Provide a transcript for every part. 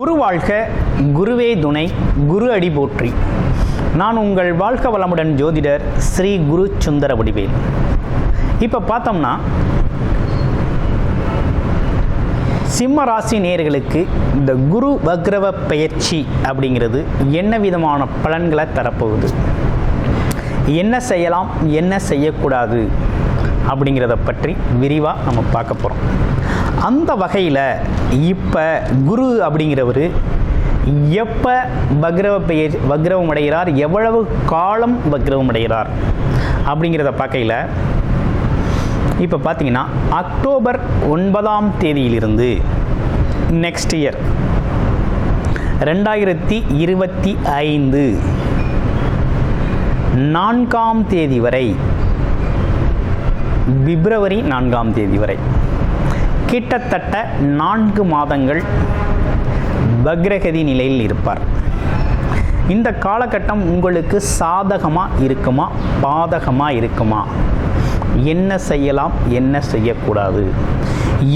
குரு வாழ்க, குருவே துணை, குரு அடி போற்றி. நான் உங்கள் வாழ்க வளமுடன் ஜோதிடர் ஸ்ரீ குரு சுந்தர வடிவேல். இப்போ பார்த்தோம்னா சிம்ம ராசி நேயர்களுக்கு இந்த குரு வக்ரவ பெயர்ச்சி அப்படிங்கிறது என்ன விதமான பலன்களை தரப்போகுது, என்ன செய்யலாம் என்ன செய்யக்கூடாது அப்படிங்கிறத பற்றி விரிவாக நம்ம பார்க்க போகிறோம். அந்த வகையில் இப்போ குரு அப்படிங்கிறவர் எப்போ வக்ரவம் அடைகிறார், எவ்வளவு காலம் வக்ரவம் அடைகிறார் அப்படிங்கிறத பார்க்கையில் இப்போ பார்த்தீங்கன்னா அக்டோபர் 9ஆம் தேதியிலிருந்து நெக்ஸ்ட் இயர் 2025 4ஆம் தேதி வரை, பிப்ரவரி 4ஆம் தேதி வரை கிட்டத்தட்ட 4 மாதங்கள் வக்ரகதி நிலையில் இருப்பார். இந்த காலகட்டம் உங்களுக்கு சாதகமாக இருக்குமா பாதகமாக இருக்குமா, என்ன செய்யலாம் என்ன செய்யக்கூடாது,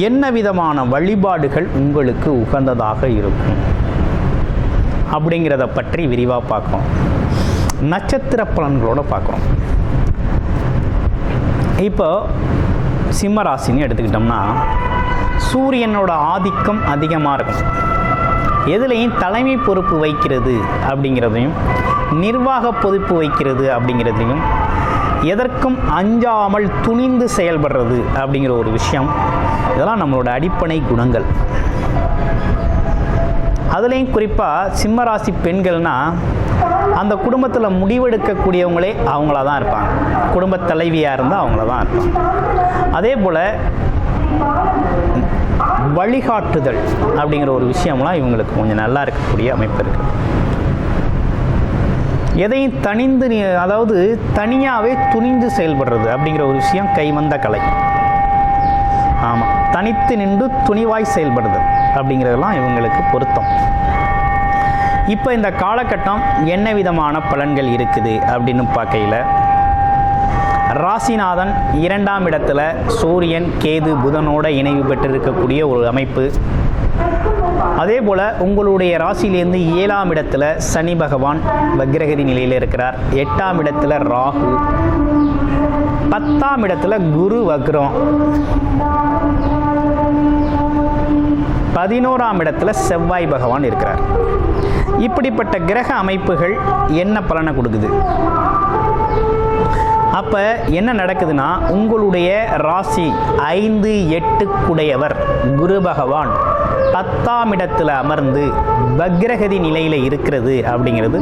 என்ன விதமான வழிபாடுகள் உங்களுக்கு உகந்ததாக இருக்கும் அப்படிங்கிறத பற்றி விரிவாக பார்க்குறோம். நட்சத்திர பலன்களோடு பார்க்குறோம். இப்போ சிம்ம ராசின்னு எடுத்துக்கிட்டோம்னா சூரியனோட ஆதிக்கம் அதிகமாக இருக்கும். எதுலேயும் தலைமை பொறுப்பு வைக்கிறது அப்படிங்கிறதையும், நிர்வாக பொறுப்பு வைக்கிறது அப்படிங்கிறதையும், எதற்கும் அஞ்சாமல் துணிந்து செயல்படுறது அப்படிங்கிற ஒரு விஷயம், இதெல்லாம் நம்மளோட அடிப்படை குணங்கள். அதுலேயும் குறிப்பாக சிம்ம ராசி பெண்கள்னால் அந்த குடும்பத்தில் முடிவெடுக்கக்கூடியவங்களே அவங்களா தான் இருப்பாங்க. குடும்ப தலைவியாக இருந்தால் அவங்கள தான் இருப்பாங்க. அதே போல் வழிகாட்டுதல் அப்படிங்கிற ஒரு விஷயம்லாம் இவங்களுக்கு கொஞ்சம் நல்லா இருக்கக்கூடிய அமைப்பு இருக்குது. எதையும் அதாவது தனியாகவே துணிந்து செயல்படுறது அப்படிங்கிற ஒரு விஷயம் கைவந்த கலை. ஆமாம், தனித்து நின்று துணிவாய் செயல்படுதல் அப்படிங்கிறதெல்லாம் இவங்களுக்கு பொருத்தம். இப்போ இந்த காலகட்டம் என்ன விதமான பலன்கள் இருக்குது அப்படின்னு பார்க்கையில், ராசிநாதன் 2ஆம் இடத்துல சூரியன் கேது புதனோட இணைவு பெற்றிருக்கக்கூடிய ஒரு அமைப்பு. அதே போல் உங்களுடைய ராசியிலேருந்து 7ஆம் இடத்துல சனி பகவான் வக்ரகதி நிலையில் இருக்கிறார். 8ஆம் இடத்துல ராகு, 10ஆம் இடத்துல குரு வக்ரம், 11ஆம் இடத்துல செவ்வாய் பகவான் இருக்கிறார். இப்படிப்பட்ட கிரக அமைப்புகள் என்ன பலனை கொடுக்குது? அப்போ என்ன நடக்குதுன்னா, உங்களுடைய ராசி 5, 8 குடையவர் குரு பகவான் 10ஆம் இடத்துல அமர்ந்து வக்ரகதி நிலையில் இருக்கிறது அப்படிங்கிறது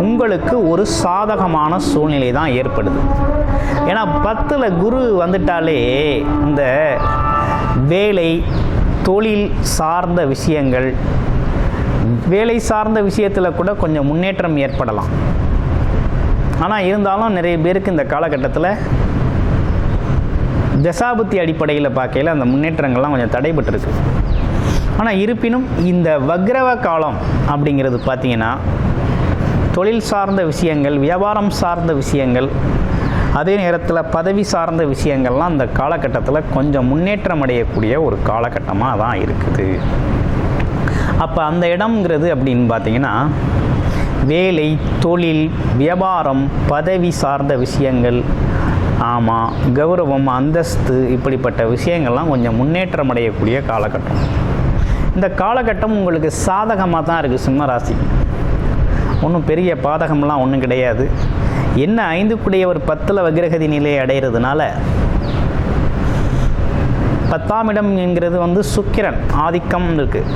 உங்களுக்கு ஒரு சாதகமான சூழ்நிலை தான் ஏற்படுது. ஏன்னா 10ல் குரு வந்துட்டாலே இந்த வேலை தொழில் சார்ந்த விஷயங்கள், வேலை சார்ந்த விஷயத்தில் கூட கொஞ்சம் முன்னேற்றம் ஏற்படலாம். ஆனால் இருந்தாலும் நிறைய பேருக்கு இந்த காலகட்டத்தில் தசாபுத்தி அடிப்படையில் பார்க்கையில் அந்த முன்னேற்றங்கள்லாம் கொஞ்சம் தடைபட்டிருக்கு. ஆனால் இருப்பினும் இந்த வக்ரவ காலம் அப்படிங்கிறது பார்த்திங்கன்னா தொழில் சார்ந்த விஷயங்கள், வியாபாரம் சார்ந்த விஷயங்கள், அதே நேரத்தில் பதவி சார்ந்த விஷயங்கள்லாம் இந்த காலகட்டத்தில் கொஞ்சம் முன்னேற்றம் அடையக்கூடிய ஒரு காலகட்டமாக தான் இருக்குது. அப்போ அந்த இடம்ங்கிறது அப்படின்னு பார்த்திங்கன்னா வேலை தொழில் வியாபாரம் பதவி சார்ந்த விஷயங்கள், ஆமாம் கௌரவம் அந்தஸ்து, இப்படிப்பட்ட விஷயங்கள்லாம் கொஞ்சம் முன்னேற்றம் அடையக்கூடிய காலகட்டம். இந்த காலகட்டம் உங்களுக்கு சாதகமாக தான் இருக்குது. சிம்மராசி ஒன்றும் பெரிய பாதகம்லாம் ஒன்றும் கிடையாது. என்ன 5 குடையவர் 10ல் வக்ரகதி நிலையை அடைகிறதுனால 10ஆம் இடம் என்கிறது சுக்கிரன் ஆதிக்கம் இருக்குது.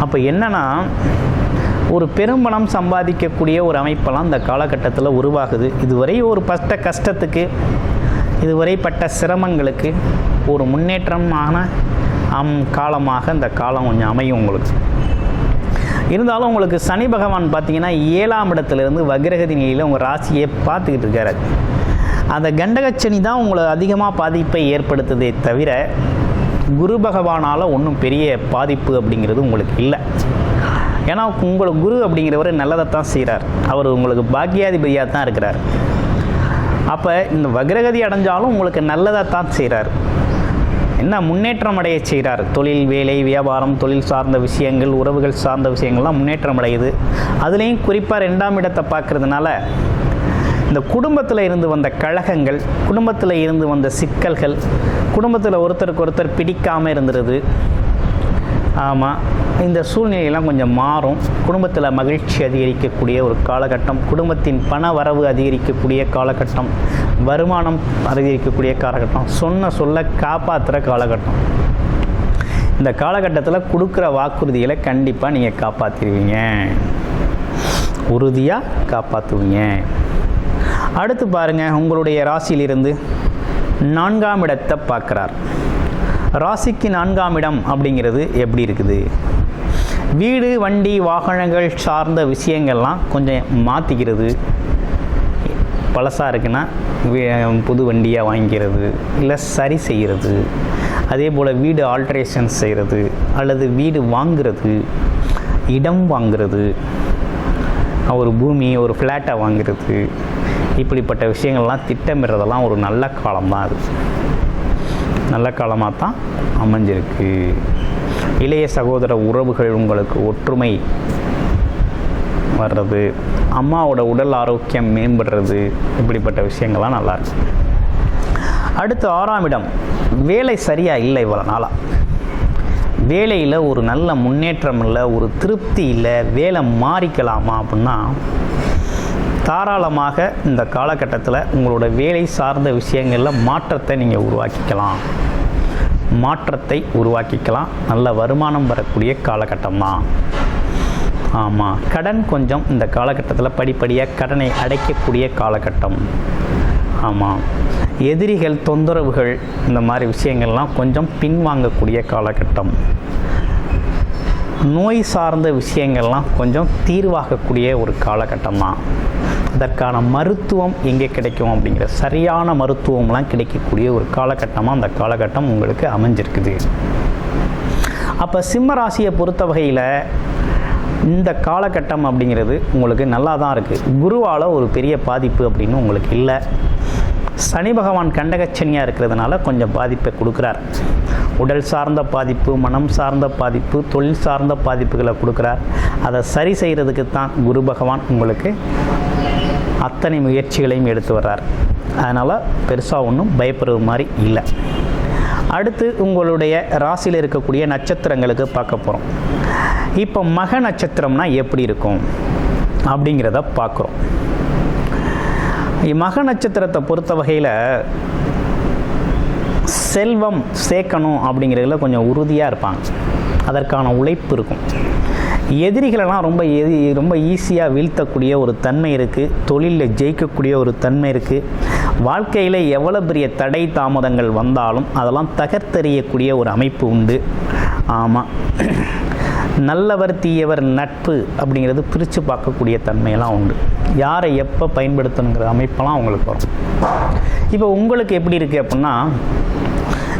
அப்போ என்னன்னா ஒரு பெரும்பணம் சம்பாதிக்கக்கூடிய ஒரு அமைப்பெல்லாம் இந்த காலகட்டத்தில் உருவாகுது. இதுவரை ஒரு பட்ட கஷ்டத்துக்கு, இதுவரை பட்ட சிரமங்களுக்கு ஒரு முன்னேற்றமான காலமாக இந்த காலம் கொஞ்சம் அமையும் உங்களுக்கு. இருந்தாலும் உங்களுக்கு சனி பகவான் பார்த்திங்கன்னா 7ஆம் இடத்துலேருந்து வக்ரகதி நிலையில் உங்கள் ராசியை பார்த்துக்கிட்டு இருக்காரு. அந்த கண்டகச்சனி தான் உங்களை அதிகமாக பாதிப்பை ஏற்படுத்துதே தவிர குரு பகவானால் ஒன்றும் பெரிய பாதிப்பு அப்படிங்கிறது உங்களுக்கு இல்லை. ஏன்னா உங்களுக்கு குரு அப்படிங்கிறவர் நல்லதைத்தான் செய்கிறார். அவர் உங்களுக்கு பாக்கியாதிபதியாக தான் இருக்கிறார். அப்போ இந்த வக்ரகதி அடைஞ்சாலும் உங்களுக்கு நல்லதைத்தான் செய்கிறார். என்ன முன்னேற்றம் அடைய செய்கிறார். தொழில், வேலை, வியாபாரம், தொழில் சார்ந்த விஷயங்கள், உறவுகள் சார்ந்த விஷயங்கள்லாம் முன்னேற்றம் அடையுது. அதுலேயும் குறிப்பாக 2ஆம் இடத்தை பார்க்கறதுனால இந்த குடும்பத்தில் இருந்து வந்த கழகங்கள், குடும்பத்தில் இருந்து வந்த சிக்கல்கள், குடும்பத்தில் ஒருத்தருக்கு ஒருத்தர் பிடிக்காமல் இருந்துருது. ஆமாம், இந்த சூழ்நிலையெல்லாம் கொஞ்சம் மாறும். குடும்பத்தில் மகிழ்ச்சி அதிகரிக்கக்கூடிய ஒரு காலகட்டம், குடும்பத்தின் பண வரவு அதிகரிக்கக்கூடிய காலகட்டம், வருமானம் அதிகரிக்கக்கூடிய காலகட்டம், சொல்ல காப்பாற்றுற காலகட்டம். இந்த காலகட்டத்தில் கொடுக்குற வாக்குறுதிகளை கண்டிப்பாக நீங்கள் காப்பாற்றிடுவீங்க, உறுதியாக காப்பாற்றுவீங்க. அடுத்து பாருங்கள், உங்களுடைய ராசியிலிருந்து 4ஆம் இடத்தை பார்க்குறார். ராசிக்கு 4ஆம் இடம் அப்படிங்கிறது எப்படி இருக்குது? வீடு, வண்டி, வாகனங்கள் சார்ந்த விஷயங்கள்லாம் கொஞ்சம் மாற்றிக்கிறது. பழசாக இருக்குன்னா புது வண்டியாக வாங்கிக்கிறது, இல்லை சரி செய்கிறது. அதே போல் வீடு ஆல்ட்ரேஷன் செய்கிறது, அல்லது வீடு வாங்கிறது, இடம் வாங்கிறது, ஒரு பூமி, ஒரு ஃப்ளாட்டை வாங்கிறது, இப்படிப்பட்ட விஷயங்கள்லாம் திட்டமிடுறதெல்லாம் ஒரு நல்ல காலம்தான். அது நல்ல காலமாக தான் அமைஞ்சிருக்கு. இளைய சகோதர உறவுகள் உங்களுக்கு ஒற்றுமை வர்றது, அம்மாவோட உடல் ஆரோக்கியம் மேம்படுறது, இப்படிப்பட்ட விஷயங்கள்லாம் நல்லாயிருக்கு. அடுத்து 6ஆம் இடம். வேலை சரியாக இல்லை, இவ்வளோ நாளாக வேலையில் ஒரு நல்ல முன்னேற்றம் இல்லை, ஒரு திருப்தி இல்லை, வேலை மாறிக்கலாமா அப்படின்னா தாராளமாக இந்த காலகட்டத்தில் உங்களோட வேலை சார்ந்த விஷயங்களில் மாற்றத்தை நீங்கள் உருவாக்கிக்கலாம். நல்ல வருமானம் வரக்கூடிய காலகட்டம் தான். ஆமாம், கடன் கொஞ்சம் இந்த காலகட்டத்தில் படிப்படியாக கடனை அடைக்கக்கூடிய காலகட்டம். ஆமாம், எதிரிகள், தொந்தரவுகள், இந்த மாதிரி விஷயங்கள்லாம் கொஞ்சம் பின்வாங்கக்கூடிய காலகட்டம். நோய் சார்ந்த விஷயங்கள்லாம் கொஞ்சம் தீர்வாகக்கூடிய ஒரு காலகட்டம் தான். அதற்கான மருத்துவம் எங்கே கிடைக்கும் அப்படிங்கிற சரியான மருத்துவம்லாம் கிடைக்கக்கூடிய ஒரு காலகட்டமாக அந்த காலகட்டம் உங்களுக்கு அமைஞ்சிருக்குது. அப்போ சிம்ம ராசியை பொறுத்த வகையில் இந்த காலகட்டம் அப்படிங்கிறது உங்களுக்கு நல்லா தான் இருக்குது. குருவால் ஒரு பெரிய பாதிப்பு அப்படின்னு உங்களுக்கு இல்லை. சனி பகவான் கண்டகச்சனியாக இருக்கிறதுனால கொஞ்சம் பாதிப்பை கொடுக்குறார். உடல் சார்ந்த பாதிப்பு, மனம் சார்ந்த பாதிப்பு, தொழில் சார்ந்த பாதிப்புகளை கொடுக்குறார். அதை சரி செய்கிறதுக்கு தான் குரு பகவான் உங்களுக்கு அத்தனை முயற்சிகளையும் எடுத்து வர்றார். அதனால் பெருசாக ஒன்றும் பயப்படுற மாதிரி இல்லை. அடுத்து உங்களுடைய ராசியில் இருக்கக்கூடிய நட்சத்திரங்களுக்கு பார்க்க போகிறோம். இப்போ மக நட்சத்திரம்னா எப்படி இருக்கும் அப்படிங்கிறத பார்க்குறோம். மக நட்சத்திரத்தை பொறுத்த வகையில் செல்வம் சேர்க்கணும் அப்படிங்கிறதுல கொஞ்சம் உறுதியாக இருப்பாங்க. அதற்கான உழைப்பு இருக்கும். எதிரிகளெல்லாம் ரொம்ப ஈஸியாக வீழ்த்தக்கூடிய ஒரு தன்மை இருக்குது. தொழிலில் ஜெயிக்கக்கூடிய ஒரு தன்மை இருக்குது. வாழ்க்கையில் எவ்வளோ பெரிய தடை தாமதங்கள் வந்தாலும் அதெல்லாம் தகர்த்தெறியக்கூடிய ஒரு அமைப்பு உண்டு. ஆமாம், நல்லவர் தீயவர் நட்பு அப்படிங்கிறது பிரித்து பார்க்கக்கூடிய தன்மையெல்லாம் உண்டு. யாரை எப்போ பயன்படுத்தணுங்கிற அமைப்பெல்லாம் உங்களுக்கு வரும். இப்போ உங்களுக்கு எப்படி இருக்குது அப்படின்னா,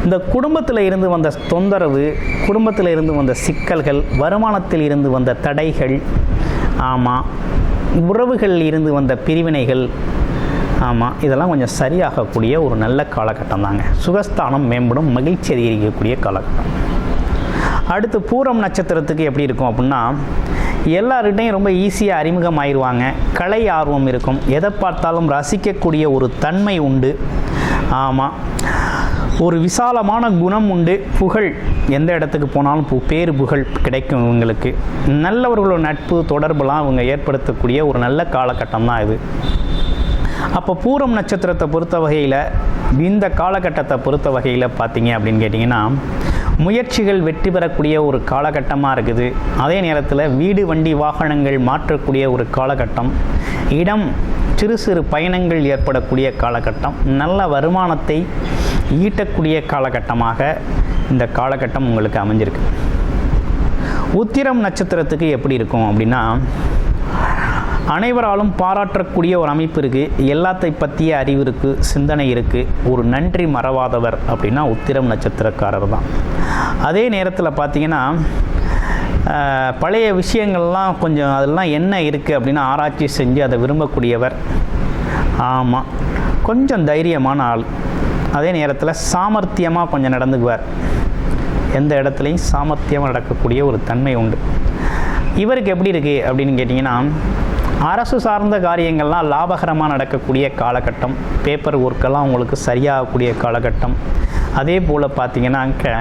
இந்த குடும்பத்தில் இருந்து வந்த தொந்தரவு, குடும்பத்தில் இருந்து வந்த சிக்கல்கள், வருமானத்தில் இருந்து வந்த தடைகள், ஆமாம், உறவுகளில் இருந்து வந்த பிரிவினைகள், ஆமாம், இதெல்லாம் கொஞ்சம் சரியாகக்கூடிய ஒரு நல்ல காலகட்டம் தாங்க. சுகஸ்தானம் மேம்படும், மகிழ்ச்சி அதிகரிக்கக்கூடிய காலகட்டம். அடுத்து பூரம் நட்சத்திரத்துக்கு எப்படி இருக்கும் அப்படின்னா, எல்லார்கிட்டையும் ரொம்ப ஈஸியாக அறிமுகம் ஆயிடுவாங்க. கலை ஆர்வம் இருக்கும். எதை பார்த்தாலும் ரசிக்கக்கூடிய ஒரு தன்மை உண்டு. ஆமாம், ஒரு விசாலமான குணம் உண்டு. புகழ், எந்த இடத்துக்கு போனாலும் பேர் புகழ் கிடைக்கும் இவங்களுக்கு. நல்லவர்களோட நட்பு தொடர்புலாம் இவங்க ஏற்படுத்தக்கூடிய ஒரு நல்ல காலகட்டம் தான் இது. அப்போ பூரம் நட்சத்திரத்தை பொறுத்த வகையில், இந்த காலகட்டத்தை பொறுத்த வகையில் பார்த்தீங்க அப்படின்னு கேட்டிங்கன்னா, முயற்சிகள் வெற்றி பெறக்கூடிய ஒரு காலகட்டமாக இருக்குது. அதே நேரத்தில் வீடு, வண்டி, வாகனங்கள் மாற்றக்கூடிய ஒரு காலகட்டம். இடம், சிறு சிறு பயணங்கள் ஏற்படக்கூடிய காலகட்டம். நல்ல வருமானத்தை ஈட்டக்கூடிய காலகட்டமாக இந்த காலகட்டம் உங்களுக்கு அமைஞ்சிருக்கு. உத்திரம் நட்சத்திரத்துக்கு எப்படி இருக்கும் அப்படின்னா, அனைவராலும் பாராட்டக்கூடிய ஒரு அமைப்பு இருக்குது. எல்லாத்தை பற்றிய அறிவு இருக்குது, சிந்தனை இருக்குது. ஒரு நன்றி மறவாதவர் அப்படின்னா உத்திரம் நட்சத்திரக்காரர் தான். அதே நேரத்தில் பார்த்திங்கன்னா, பழைய விஷயங்கள்லாம் கொஞ்சம் அதெல்லாம் என்ன இருக்குது அப்படின்னு ஆராய்ச்சி செஞ்சு அதை விரும்பக்கூடியவர். ஆமாம், கொஞ்சம் தைரியமான ஆள். அதே நேரத்தில் சாமர்த்தியமாக கொஞ்சம் நடந்துக்குவார். எந்த இடத்துலையும் சாமர்த்தியமாக நடக்கக்கூடிய ஒரு தன்மை உண்டு. இவருக்கு எப்படி இருக்குது அப்படின்னு கேட்டிங்கன்னா, அரசு சார்ந்த காரியங்கள்லாம் லாபகரமாக நடக்கக்கூடிய காலகட்டம், பேப்பர் ஒர்க்கெல்லாம் உங்களுக்கு சரியாகக்கூடிய காலகட்டம். அதே போல் பார்த்திங்கன்னாக்க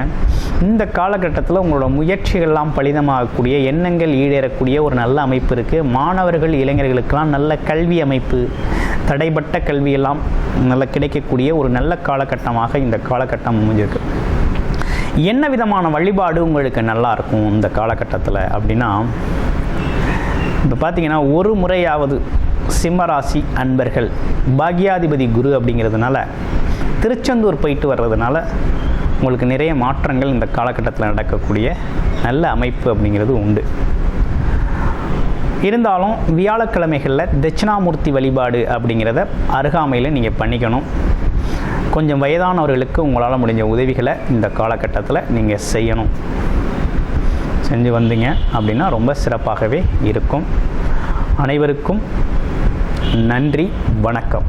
இந்த காலகட்டத்தில் உங்களோட முயற்சிகள்லாம் பலிதமாகக்கூடிய, எண்ணங்கள் ஈடேறக்கூடிய ஒரு நல்ல அமைப்பு இருக்குது. மாணவர்கள் இளைஞர்களுக்கெல்லாம் நல்ல கல்வி அமைப்பு, தடைப்பட்ட கல்வியெல்லாம் நல்ல கிடைக்கக்கூடிய ஒரு நல்ல காலகட்டமாக இந்த காலகட்டம் அமைஞ்சிருக்கு. என்ன விதமான வழிபாடு உங்களுக்கு நல்லாயிருக்கும் இந்த காலகட்டத்தில் அப்படின்னா, இப்போ பார்த்தீங்கன்னா ஒரு முறையாவது சிம்மராசி அன்பர்கள் பாக்யாதிபதி குரு அப்படிங்கிறதுனால திருச்செந்தூர் போயிட்டு வர்றதுனால உங்களுக்கு நிறைய மாற்றங்கள் இந்த காலகட்டத்தில் நடக்கக்கூடிய நல்ல அமைப்பு அப்படிங்கிறது உண்டு. இருந்தாலும் வியாழக்கிழமைகளில் தட்சிணாமூர்த்தி வழிபாடு அப்படிங்கிறத அருகாமையில் நீங்கள் பண்ணிக்கணும். கொஞ்சம் வயதானவர்களுக்கு உங்களால் முடிஞ்ச உதவிகளை இந்த காலகட்டத்தில் நீங்கள் செய்யணும். செஞ்சு வந்தீங்க அப்படின்னா ரொம்ப சிறப்பாகவே இருக்கும். அனைவருக்கும் நன்றி, வணக்கம்.